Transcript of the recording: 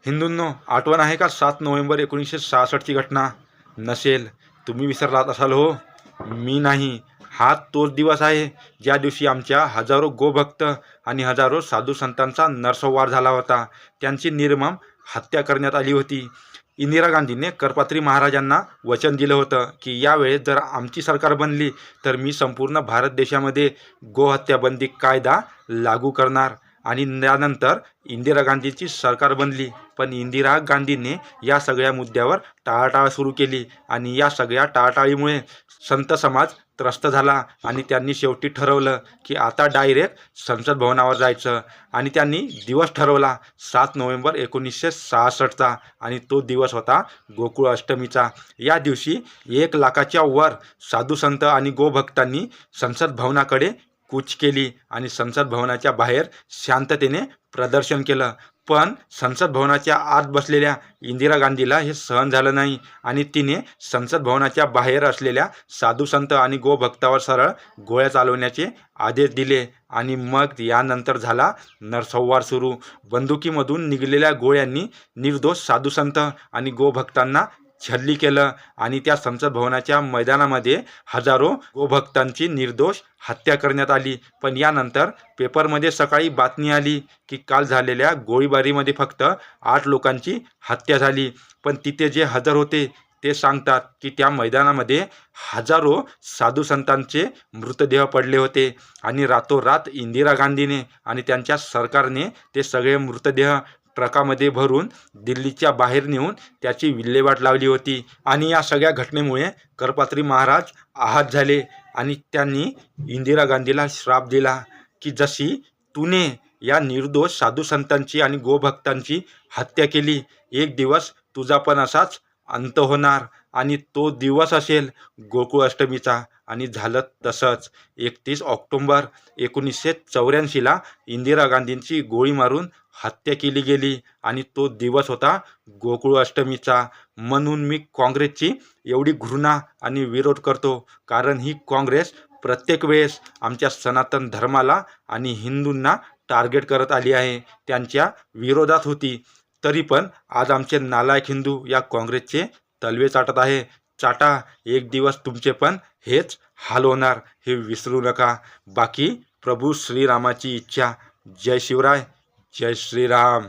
हिंदूंनो, आठवण आहे का 7 नोव्हेंबर 1966ची घटना? नसेल, तुम्ही विसरलात असाल हो. मी नाही. हा तोच दिवस आहे ज्या दिवशी आमच्या हजारो गोभक्त आणि हजारो साधू संतांचा नरसंहार झाला होता. त्यांची निर्मम हत्या करण्यात आली होती. इंदिरा गांधीने करपात्री महाराजांना वचन दिलं होतं की यावेळेस जर आमची सरकार बनली तर मी संपूर्ण भारत देशामध्ये गोहत्याबंदी कायदा लागू करणार. आणि त्यानंतर इंदिरा गांधीची सरकार बनली, पण इंदिरा गांधींनी या सगळ्या मुद्द्यावर टाळाटाळ सुरू केली आणि या सगळ्या टाळाटाळीमुळे संत समाज त्रस्त झाला आणि त्यांनी शेवटी ठरवलं की आता डायरेक्ट संसद भवनावर जायचं. आणि त्यांनी दिवस ठरवला 7 नोव्हेंबर 1966चा आणि तो दिवस होता गोकुळ अष्टमीचा. या दिवशी 1,00,000च्या वर साधू संत आणि गोभक्तांनी संसद भवनाकडे कूच केली आणि संसद भवनाच्या बाहेर शांततेने प्रदर्शन केलं. पण संसद भवनाच्या आत बसलेल्या इंदिरा गांधीला हे सहन झालं नाही आणि तिने संसद भवनाच्या बाहेर असलेल्या साधू संत आणि गोभक्तावर सरळ गोळ्या चालवण्याचे आदेश दिले. आणि मग यानंतर झाला नरसंहार सुरू. बंदुकीमधून निघालेल्या गोळ्यांनी निर्दोष साधू संत आणि गोभक्तांना छल्ली केलं आणि त्या संसद भवनाच्या मैदानामध्ये हजारो गोभक्तांची निर्दोष हत्या करण्यात आली. पण यानंतर पेपरमध्ये सकाळी बातमी आली की काल झालेल्या गोळीबारीमध्ये फक्त 8 लोकांची हत्या झाली. पण तिथे जे हजर होते ते सांगतात की त्या मैदानामध्ये हजारो साधू संतांचे मृतदेह पडले होते आणि रातोरात इंदिरा गांधीने आणि त्यांच्या सरकारने ते सगळे मृतदेह ट्रकामध्ये भरून दिल्लीच्या बाहेर नेऊन त्याची विल्हेवाट लावली होती. आणि या सगळ्या घटनेमुळे करपात्री महाराज आहत झाले आणि त्यांनी इंदिरा गांधीला श्राप दिला की जशी तूने या निर्दोष साधू संतांची आणि गोभक्तांची हत्या केली, एक दिवस तुझा पण असाच अंत होणार. आणि तो दिवस असेल गोकुळ अष्टमीचा. आणि झालं तसंच. 31 ऑक्टोबर 1984ला इंदिरा गांधींची गोळी मारून हत्या केली गेली आणि तो दिवस होता गोकुळ अष्टमीचा. म्हणून मी काँग्रेसची एवढी घृणा आणि विरोध करतो, कारण ही काँग्रेस प्रत्येक वेळेस आमच्या सनातन धर्माला आणि हिंदूंना टार्गेट करत आली आहे, त्यांच्या विरोधात होती. तरी पण आज आमचे नालायक हिंदू या काँग्रेसचे तलवे चाटत आहे. चाटा, एक दिवस तुमचे पण हेच हाल होणार, हे विसरू नका. बाकी प्रभू श्रीरामाची इच्छा. जय शिवराय, जय श्रीराम.